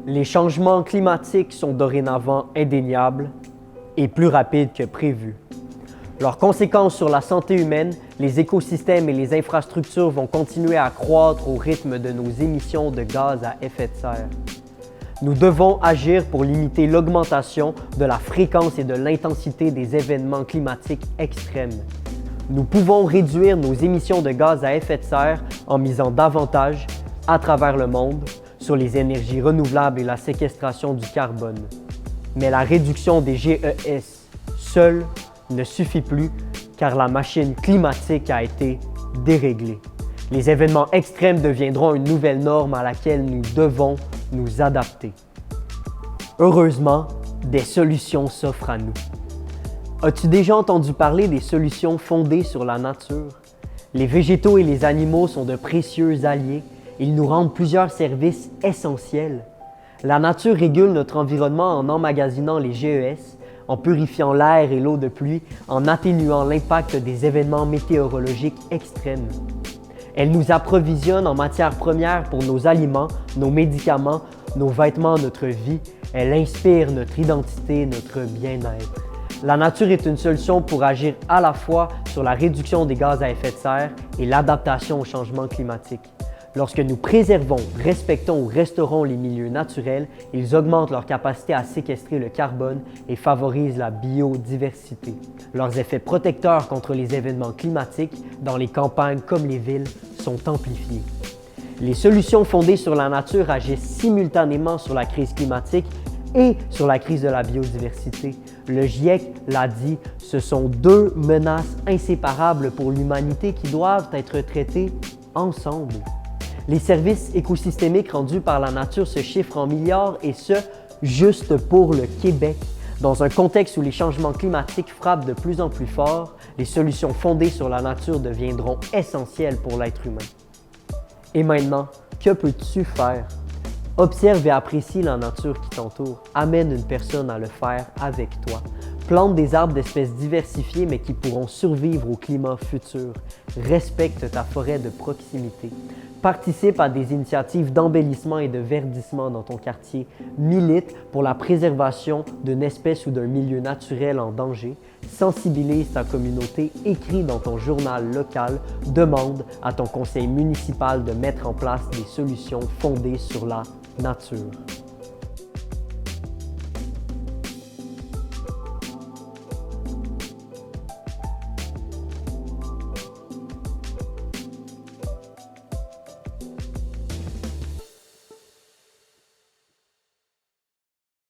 Les changements climatiques sont dorénavant indéniables et plus rapides que prévu. Leurs conséquences sur la santé humaine, les écosystèmes et les infrastructures vont continuer à croître au rythme de nos émissions de gaz à effet de serre. Nous devons agir pour limiter l'augmentation de la fréquence et de l'intensité des événements climatiques extrêmes. Nous pouvons réduire nos émissions de gaz à effet de serre en misant davantage, à travers le monde, sur les énergies renouvelables et la séquestration du carbone. Mais la réduction des GES seule ne suffit plus car la machine climatique a été déréglée. Les événements extrêmes deviendront une nouvelle norme à laquelle nous devons nous adapter. Heureusement, des solutions s'offrent à nous. As-tu déjà entendu parler des solutions fondées sur la nature? Les végétaux et les animaux sont de précieux alliés. Ils nous rendent plusieurs services essentiels. La nature régule notre environnement en emmagasinant les GES, en purifiant l'air et l'eau de pluie, en atténuant l'impact des événements météorologiques extrêmes. Elle nous approvisionne en matières premières pour nos aliments, nos médicaments, nos vêtements, notre vie. Elle inspire notre identité, notre bien-être. La nature est une solution pour agir à la fois sur la réduction des gaz à effet de serre et l'adaptation au changement climatique. Lorsque nous préservons, respectons ou restaurons les milieux naturels, ils augmentent leur capacité à séquestrer le carbone et favorisent la biodiversité. Leurs effets protecteurs contre les événements climatiques dans les campagnes comme les villes sont amplifiés. Les solutions fondées sur la nature agissent simultanément sur la crise climatique et sur la crise de la biodiversité. Le GIEC l'a dit, ce sont deux menaces inséparables pour l'humanité qui doivent être traitées ensemble. Les services écosystémiques rendus par la nature se chiffrent en milliards et ce, juste pour le Québec. Dans un contexte où les changements climatiques frappent de plus en plus fort, les solutions fondées sur la nature deviendront essentielles pour l'être humain. Et maintenant, que peux-tu faire? Observe et apprécie la nature qui t'entoure. Amène une personne à le faire avec toi. Plante des arbres d'espèces diversifiées mais qui pourront survivre au climat futur. Respecte ta forêt de proximité. Participe à des initiatives d'embellissement et de verdissement dans ton quartier. Milite pour la préservation d'une espèce ou d'un milieu naturel en danger. Sensibilise ta communauté. Écris dans ton journal local. Demande à ton conseil municipal de mettre en place des solutions fondées sur la nature.